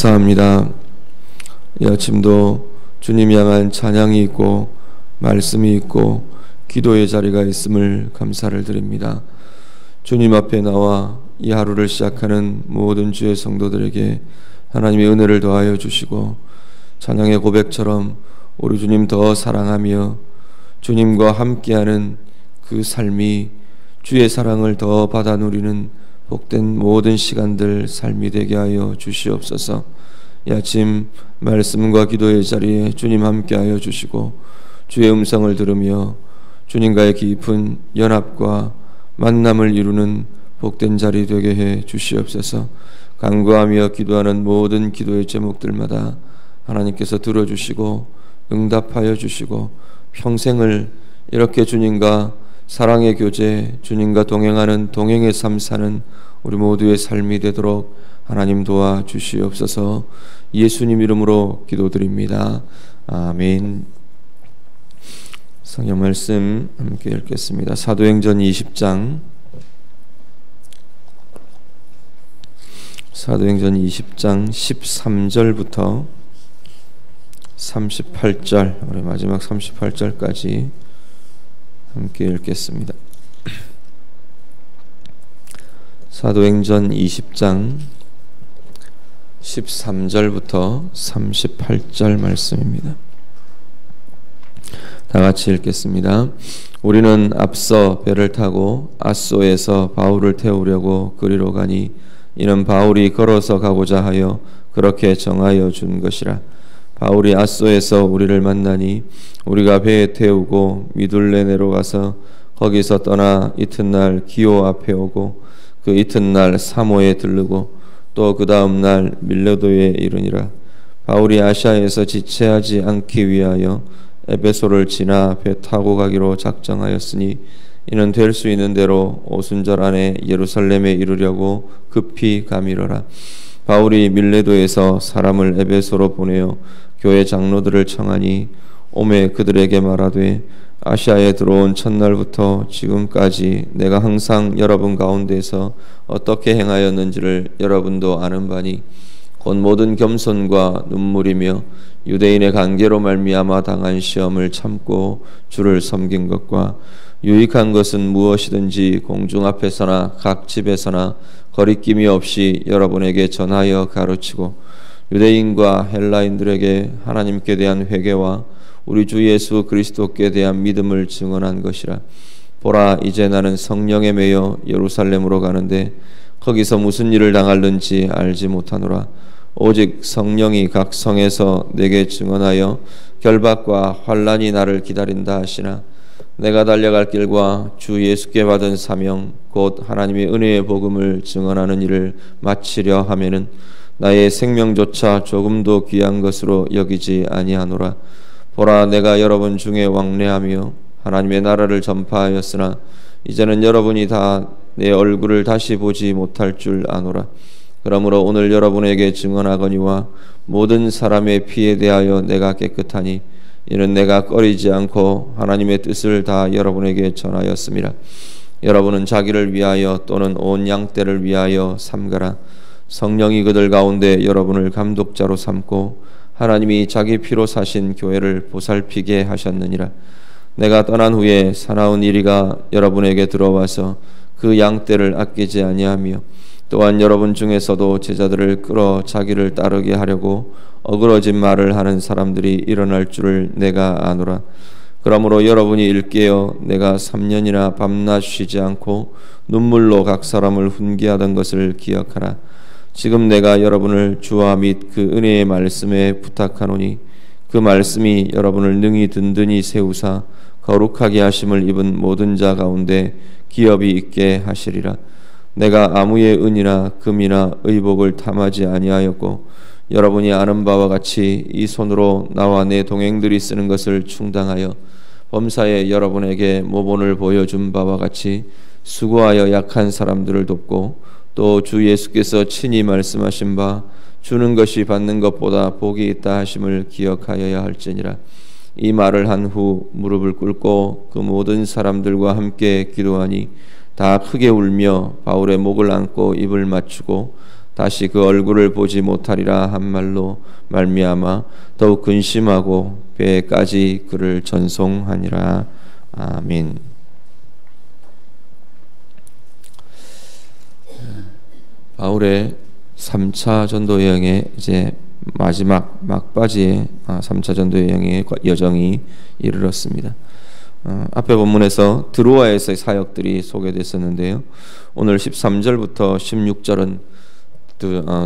감사합니다. 이 아침도 주님 향한 찬양이 있고 말씀이 있고 기도의 자리가 있음을 감사를 드립니다. 주님 앞에 나와 이 하루를 시작하는 모든 주의 성도들에게 하나님의 은혜를 더하여 주시고 찬양의 고백처럼 우리 주님 더 사랑하며 주님과 함께하는 그 삶이 주의 사랑을 더 받아 누리는 복된 모든 시간들 삶이 되게 하여 주시옵소서. 이 아침 말씀과 기도의 자리에 주님 함께하여 주시고 주의 음성을 들으며 주님과의 깊은 연합과 만남을 이루는 복된 자리 되게 해 주시옵소서. 간구하며 기도하는 모든 기도의 제목들마다 하나님께서 들어주시고 응답하여 주시고 평생을 이렇게 주님과 사랑의 교제, 주님과 동행하는 동행의 삶 사는 우리 모두의 삶이 되도록 하나님 도와주시옵소서. 예수님 이름으로 기도드립니다. 아멘. 성경 말씀 함께 읽겠습니다. 사도행전 20장 13절부터 38절, 우리 마지막 38절까지 함께 읽겠습니다. 사도행전 20장 13절부터 38절 말씀입니다. 다 같이 읽겠습니다. 우리는 앞서 배를 타고 아소에서 바울을 태우려고 그리로 가니 이는 바울이 걸어서 가고자 하여 그렇게 정하여 준 것이라. 바울이 아소에서 우리를 만나니 우리가 배에 태우고 미둘레네로 가서 거기서 떠나 이튿날 기오 앞에 오고 그 이튿날 사모에 들르고 또 그 다음 날 밀레도에 이르니라. 바울이 아시아에서 지체하지 않기 위하여 에베소를 지나 배 타고 가기로 작정하였으니 이는 될 수 있는 대로 오순절 안에 예루살렘에 이르려고 급히 가미러라. 바울이 밀레도에서 사람을 에베소로 보내어 교회 장로들을 청하니 오매 그들에게 말하되 아시아에 들어온 첫날부터 지금까지 내가 항상 여러분 가운데서 어떻게 행하였는지를 여러분도 아는 바니 곧 모든 겸손과 눈물이며 유대인의 관계로 말미암아 당한 시험을 참고 주를 섬긴 것과 유익한 것은 무엇이든지 공중 앞에서나 각 집에서나 거리낌이 없이 여러분에게 전하여 가르치고 유대인과 헬라인들에게 하나님께 대한 회개와 우리 주 예수 그리스도께 대한 믿음을 증언한 것이라. 보라, 이제 나는 성령에 매여 예루살렘으로 가는데 거기서 무슨 일을 당할는지 알지 못하노라. 오직 성령이 각 성에서 내게 증언하여 결박과 환난이 나를 기다린다 하시나 내가 달려갈 길과 주 예수께 받은 사명 곧 하나님의 은혜의 복음을 증언하는 일을 마치려 하면은 나의 생명조차 조금도 귀한 것으로 여기지 아니하노라. 보라, 내가 여러분 중에 왕래하며 하나님의 나라를 전파하였으나 이제는 여러분이 다 내 얼굴을 다시 보지 못할 줄 아노라. 그러므로 오늘 여러분에게 증언하거니와 모든 사람의 피에 대하여 내가 깨끗하니 이는 내가 꺼리지 않고 하나님의 뜻을 다 여러분에게 전하였습니다. 여러분은 자기를 위하여 또는 온 양떼를 위하여 삼가라. 성령이 그들 가운데 여러분을 감독자로 삼고 하나님이 자기 피로 사신 교회를 보살피게 하셨느니라. 내가 떠난 후에 사나운 이리가 여러분에게 들어와서 그 양떼를 아끼지 아니하며 또한 여러분 중에서도 제자들을 끌어 자기를 따르게 하려고 어그러진 말을 하는 사람들이 일어날 줄을 내가 아노라. 그러므로 여러분이 일깨어 내가 3년이나 밤낮 쉬지 않고 눈물로 각 사람을 훈계하던 것을 기억하라. 지금 내가 여러분을 주와 및 그 은혜의 말씀에 부탁하노니 그 말씀이 여러분을 능히 든든히 세우사 거룩하게 하심을 입은 모든 자 가운데 기업이 있게 하시리라. 내가 아무의 은이나 금이나 의복을 탐하지 아니하였고 여러분이 아는 바와 같이 이 손으로 나와 내 동행들이 쓰는 것을 충당하여 범사에 여러분에게 모본을 보여준 바와 같이 수고하여 약한 사람들을 돕고 또 주 예수께서 친히 말씀하신 바 주는 것이 받는 것보다 복이 있다 하심을 기억하여야 할지니라. 이 말을 한 후 무릎을 꿇고 그 모든 사람들과 함께 기도하니 다 크게 울며 바울의 목을 안고 입을 맞추고 다시 그 얼굴을 보지 못하리라 한 말로 말미암아 더욱 근심하고 배에까지 그를 전송하니라. 아멘. 바울의 3차 전도 여행의 이제 마지막 막바지에 3차 전도 여행의 여정이 이르렀습니다. 앞에 본문에서 드로아에서의 사역들이 소개됐었는데요. 오늘 13절부터 16절은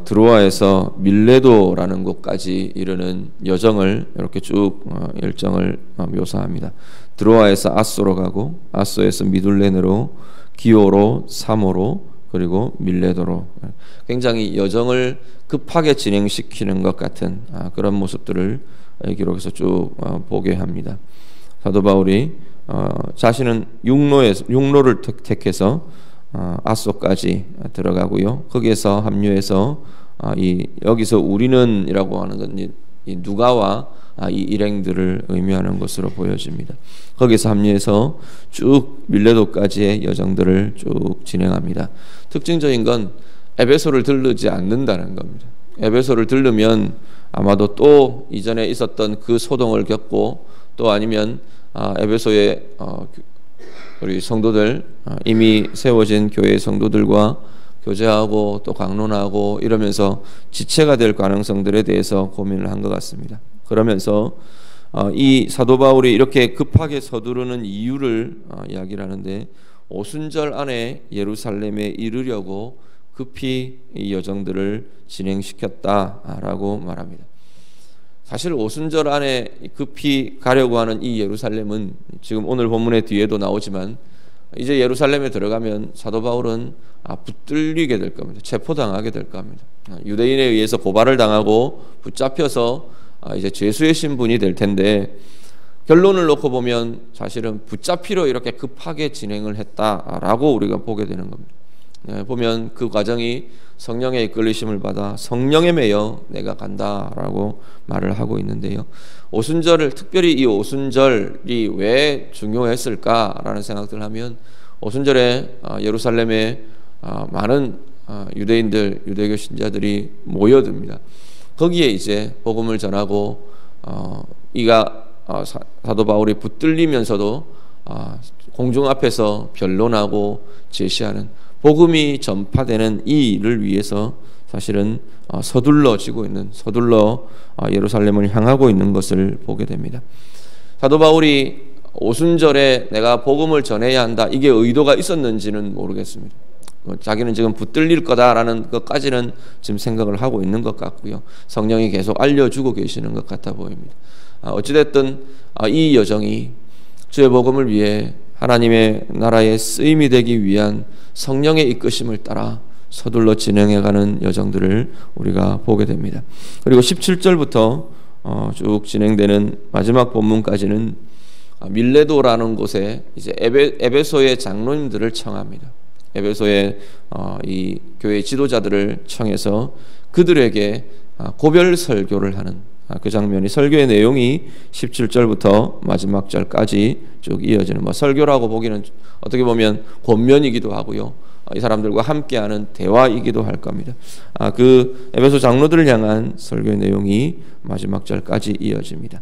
드로아에서 밀레도라는 곳까지 이르는 여정을 이렇게 쭉 일정을 묘사합니다. 드로아에서 아소로 가고 아소에서 미둘레네로, 기오로, 사모로, 그리고 밀레도로 굉장히 여정을 급하게 진행시키는 것 같은 그런 모습들을 기록해서 쭉 보게 합니다. 사도 바울이 자신은 육로를 택해서 아소까지 들어가고요. 거기에서 합류해서 여기서 우리는이라고 하는 건 이 누가와 이 일행들을 의미하는 것으로 보여집니다. 거기서 합류해서 쭉 밀레도까지의 여정들을 쭉 진행합니다. 특징적인 건 에베소를 들르지 않는다는 겁니다. 에베소를 들르면 아마도 또 이전에 있었던 그 소동을 겪고 또 아니면 에베소의 우리 성도들 이미 세워진 교회의 성도들과 교제하고 또 강론하고 이러면서 지체가 될 가능성들에 대해서 고민을 한 것 같습니다. 그러면서 이 사도 바울이 이렇게 급하게 서두르는 이유를 이야기를 하는데 오순절 안에 예루살렘에 이르려고 급히 이 여정들을 진행시켰다라고 말합니다. 사실 오순절 안에 급히 가려고 하는 이 예루살렘은 지금 오늘 본문의 뒤에도 나오지만 이제 예루살렘에 들어가면 사도 바울은 붙들리게 될 겁니다. 체포당하게 될 겁니다. 유대인에 의해서 고발을 당하고 붙잡혀서 이제 죄수의 신분이 될 텐데 결론을 놓고 보면 사실은 붙잡히러 이렇게 급하게 진행을 했다라고 우리가 보게 되는 겁니다. 보면 그 과정이 성령의 이끌리심을 받아 성령에 매여 내가 간다라고 말을 하고 있는데요. 오순절을 특별히 이 오순절이 왜 중요했을까라는 생각들을 하면 오순절에 예루살렘에 많은 유대인들, 유대교 신자들이 모여듭니다. 거기에 이제 복음을 전하고 이가 사도 바울이 붙들리면서도 공중 앞에서 변론하고 제시하는 복음이 전파되는 이 일을 위해서 사실은 서둘러 예루살렘을 향하고 있는 것을 보게 됩니다. 사도 바울이 오순절에 내가 복음을 전해야 한다 이게 의도가 있었는지는 모르겠습니다. 자기는 지금 붙들릴 거다라는 것까지는 지금 생각을 하고 있는 것 같고요. 성령이 계속 알려주고 계시는 것 같아 보입니다. 어찌됐든 이 여정이 주의 복음을 위해 하나님의 나라의 쓰임이 되기 위한 성령의 이끄심을 따라 서둘러 진행해가는 여정들을 우리가 보게 됩니다. 그리고 17절부터 쭉 진행되는 마지막 본문까지는 밀레도라는 곳에 이제 에베소의 장로님들을 청합니다. 에베소의 이 교회 지도자들을 청해서 그들에게 고별 설교를 하는 그 장면이 설교의 내용이 17절부터 마지막 절까지 쭉 이어지는 설교라고 보기는 어떻게 보면 권면이기도 하고요. 이 사람들과 함께하는 대화이기도 할 겁니다. 그 에베소 장로들을 향한 설교의 내용이 마지막 절까지 이어집니다.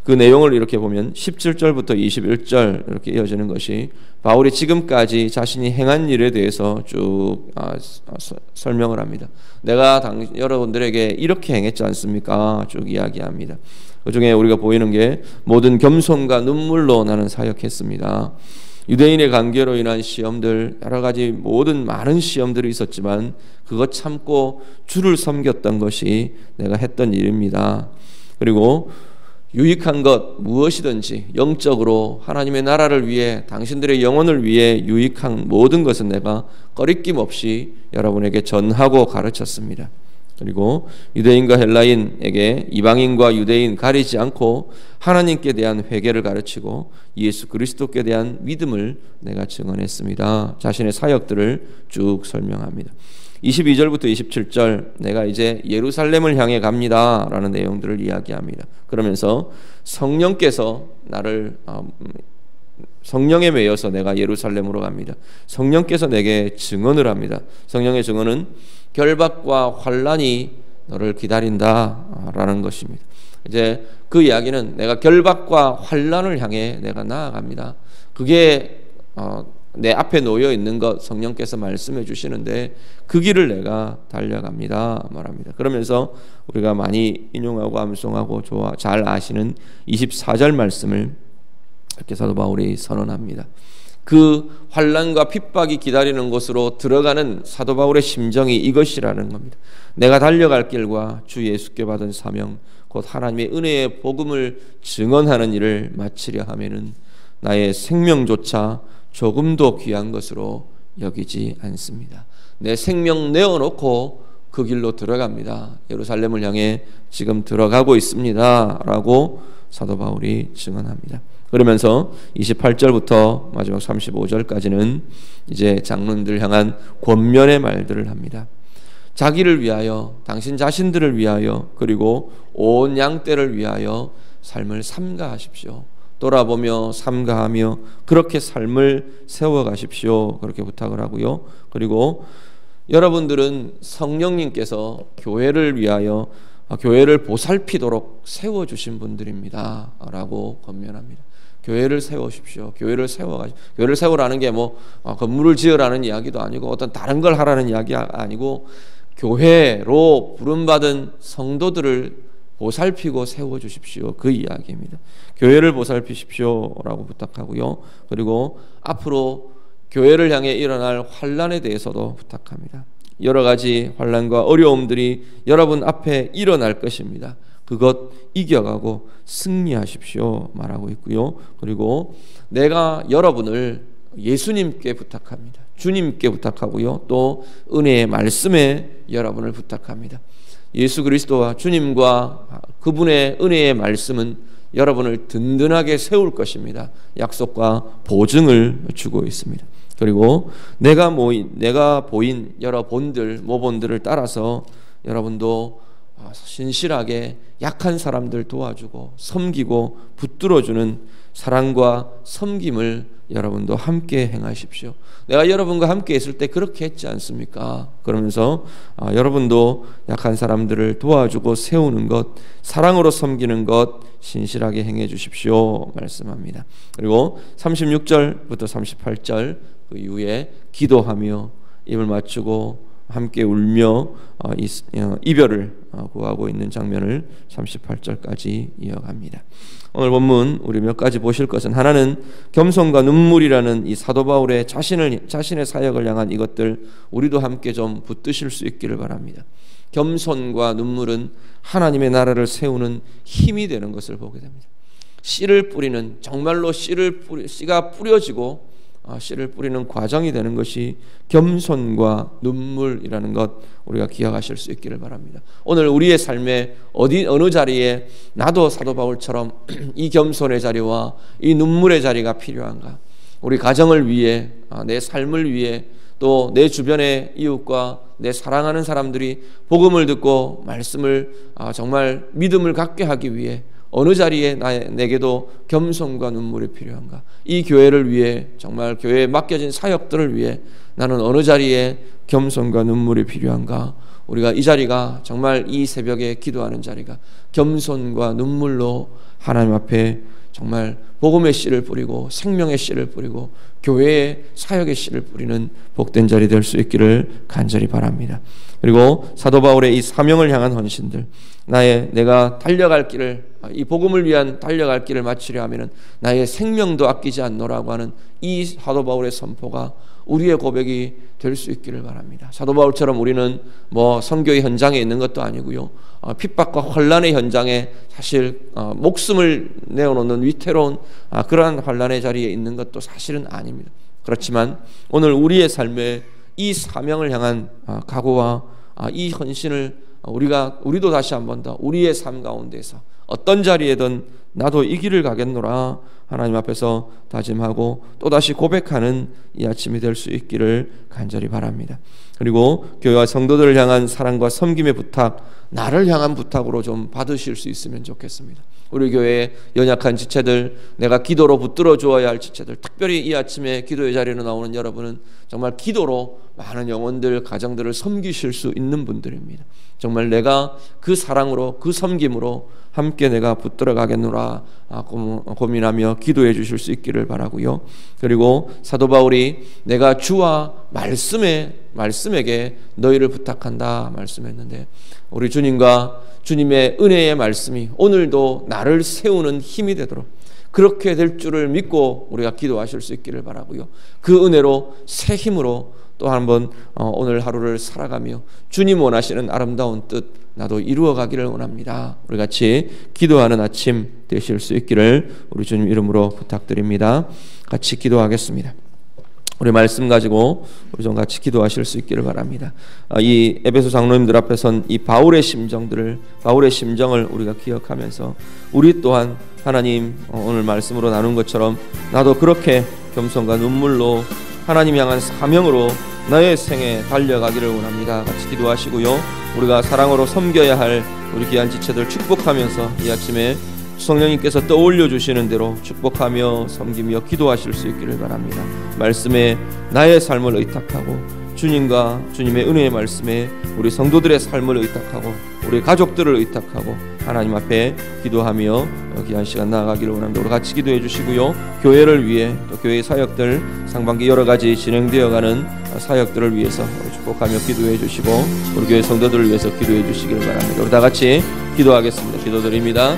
그 내용을 이렇게 보면 17절부터 21절 이렇게 이어지는 것이 바울이 지금까지 자신이 행한 일에 대해서 쭉 설명을 합니다. 내가 여러분들에게 이렇게 행했지 않습니까? 쭉 이야기합니다. 그 중에 우리가 보이는 게 모든 겸손과 눈물로 나는 사역했습니다. 유대인의 관계로 인한 시험들 여러 가지 모든 많은 시험들이 있었지만 그것 참고 주를 섬겼던 것이 내가 했던 일입니다. 그리고 유익한 것 무엇이든지 영적으로 하나님의 나라를 위해 당신들의 영혼을 위해 유익한 모든 것은 내가 꺼리낌 없이 여러분에게 전하고 가르쳤습니다. 그리고 유대인과 헬라인에게 이방인과 유대인 가리지 않고 하나님께 대한 회개를 가르치고 예수 그리스도께 대한 믿음을 내가 증언했습니다. 자신의 사역들을 쭉 설명합니다. 22절부터 27절 내가 이제 예루살렘을 향해 갑니다 라는 내용들을 이야기합니다. 그러면서 성령께서 나를 성령에 매여서 내가 예루살렘으로 갑니다. 성령께서 내게 증언을 합니다. 성령의 증언은 결박과 환난이 너를 기다린다라는 것입니다. 이제 그 이야기는 내가 결박과 환난을 향해 내가 나아갑니다. 그게 내 앞에 놓여 있는 것 성령께서 말씀해 주시는데 그 길을 내가 달려갑니다 말합니다. 그러면서 우리가 많이 인용하고 암송하고 잘 아시는 24절 말씀을 이렇게 사도 바울이 선언합니다. 그 환난과 핍박이 기다리는 곳으로 들어가는 사도 바울의 심정이 이것이라는 겁니다. 내가 달려갈 길과 주 예수께 받은 사명 곧 하나님의 은혜의 복음을 증언하는 일을 마치려 하면은 나의 생명조차 조금도 귀한 것으로 여기지 않습니다. 내 생명 내어놓고 그 길로 들어갑니다. 예루살렘을 향해 지금 들어가고 있습니다 라고 사도 바울이 증언합니다. 그러면서 28절부터 마지막 35절까지는 이제 장로님들 향한 권면의 말들을 합니다. 자기를 위하여, 당신 자신들을 위하여, 그리고 온 양떼를 위하여 삶을 삼가하십시오. 돌아보며 삼가하며 그렇게 삶을 세워가십시오. 그렇게 부탁을 하고요. 그리고 여러분들은 성령님께서 교회를 위하여 교회를 보살피도록 세워주신 분들입니다 라고 권면합니다. 교회를 세우십시오. 교회를 세우라는 게 건물을 지으라는 이야기도 아니고 어떤 다른 걸 하라는 이야기 아니고 교회로 부름받은 성도들을 보살피고 세워주십시오. 그 이야기입니다. 교회를 보살피십시오라고 부탁하고요. 그리고 앞으로 교회를 향해 일어날 환난에 대해서도 부탁합니다. 여러 가지 환난과 어려움들이 여러분 앞에 일어날 것입니다. 그것 이겨가고 승리하십시오 말하고 있고요. 그리고 내가 여러분을 예수님께 부탁합니다. 주님께 부탁하고요. 또 은혜의 말씀에 여러분을 부탁합니다. 예수 그리스도와 주님과 그분의 은혜의 말씀은 여러분을 든든하게 세울 것입니다. 약속과 보증을 주고 있습니다. 그리고 내가 보인 여러 모본들을 따라서 여러분도 신실하게 약한 사람들 도와주고 섬기고 붙들어주는 사랑과 섬김을 여러분도 함께 행하십시오. 내가 여러분과 함께 있을 때 그렇게 했지 않습니까? 그러면서 여러분도 약한 사람들을 도와주고 세우는 것, 사랑으로 섬기는 것 신실하게 행해 주십시오 말씀합니다. 그리고 36절부터 38절 그 이후에 기도하며 입을 맞추고 함께 울며 이별을 구하고 있는 장면을 38절까지 이어갑니다. 오늘 본문 우리 몇 가지 보실 것은, 하나는 겸손과 눈물이라는 이 사도 바울의 자신의 사역을 향한 이것들 우리도 함께 좀 붙드실 수 있기를 바랍니다. 겸손과 눈물은 하나님의 나라를 세우는 힘이 되는 것을 보게 됩니다. 씨를 뿌리는, 정말로 씨가 뿌려지고 씨를 뿌리는 과정이 되는 것이 겸손과 눈물이라는 것 우리가 기억하실 수 있기를 바랍니다. 오늘 우리의 삶의 어느 자리에 나도 사도 바울처럼 이 겸손의 자리와 이 눈물의 자리가 필요한가? 우리 가정을 위해, 내 삶을 위해, 또 내 주변의 이웃과 내 사랑하는 사람들이 복음을 듣고 말씀을 정말 믿음을 갖게 하기 위해 어느 자리에 내게도 겸손과 눈물이 필요한가? 이 교회를 위해, 정말 교회에 맡겨진 사역들을 위해 나는 어느 자리에 겸손과 눈물이 필요한가? 우리가 이 자리가 정말 이 새벽에 기도하는 자리가 겸손과 눈물로 하나님 앞에 정말 복음의 씨를 뿌리고 생명의 씨를 뿌리고 교회의 사역의 씨를 뿌리는 복된 자리 될 수 있기를 간절히 바랍니다. 그리고 사도 바울의 이 사명을 향한 헌신들, 내가 달려갈 길을, 이 복음을 위한 달려갈 길을 마치려 하면은 나의 생명도 아끼지 않노라고 하는 이 사도 바울의 선포가 우리의 고백이 될 수 있기를 바랍니다. 사도 바울처럼 우리는 선교의 현장에 있는 것도 아니고요, 핍박과 환난의 현장에 사실 목숨을 내어놓는 위태로운 그러한 환난의 자리에 있는 것도 사실은 아닙니다. 그렇지만 오늘 우리의 삶에 이 사명을 향한 각오와 이 헌신을 우리도 다시 한 번 더 우리의 삶 가운데서 어떤 자리에든 나도 이 길을 가겠노라 하나님 앞에서 다짐하고 또다시 고백하는 이 아침이 될 수 있기를 간절히 바랍니다. 그리고 교회와 성도들을 향한 사랑과 섬김의 부탁, 나를 향한 부탁으로 좀 받으실 수 있으면 좋겠습니다. 우리 교회의 연약한 지체들, 내가 기도로 붙들어 주어야 할 지체들, 특별히 이 아침에 기도의 자리로 나오는 여러분은 정말 기도로 많은 영혼들, 가정들을 섬기실 수 있는 분들입니다. 정말 내가 그 사랑으로, 그 섬김으로 함께 내가 붙들어 가겠노라 고민하며 기도해 주실 수 있기를 바라고요. 그리고 사도 바울이 내가 주와 말씀에게 너희를 부탁한다 말씀했는데, 우리 주님과 주님의 은혜의 말씀이 오늘도 나를 세우는 힘이 되도록 그렇게 될 줄을 믿고 우리가 기도하실 수 있기를 바라고요. 그 은혜로 새 힘으로 또 한번 오늘 하루를 살아가며 주님 원하시는 아름다운 뜻 나도 이루어가기를 원합니다. 우리 같이 기도하는 아침 되실 수 있기를 우리 주님 이름으로 부탁드립니다. 같이 기도하겠습니다. 우리 말씀 가지고 우리 좀 같이 기도하실 수 있기를 바랍니다. 이 에베소 장로님들 앞에 선 이 바울의 심정을 우리가 기억하면서 우리 또한 하나님 오늘 말씀으로 나눈 것처럼 나도 그렇게 겸손과 눈물로 하나님 향한 사명으로 나의 생에 달려가기를 원합니다. 같이 기도하시고요. 우리가 사랑으로 섬겨야 할 우리 귀한 지체들 축복하면서 이 아침에 성령님께서 떠올려 주시는 대로 축복하며 섬기며 기도하실 수 있기를 바랍니다. 말씀에 나의 삶을 의탁하고 주님과 주님의 은혜의 말씀에 우리 성도들의 삶을 의탁하고 우리 가족들을 의탁하고 하나님 앞에 기도하며 귀한 시간 나아가기를 원합니다. 우리 같이 기도해 주시고요. 교회를 위해 또 교회 사역들 상반기 여러 가지 진행되어가는 사역들을 위해서 축복하며 기도해 주시고 우리 교회 성도들을 위해서 기도해 주시기를 바랍니다. 우리 다 같이 기도하겠습니다. 기도드립니다.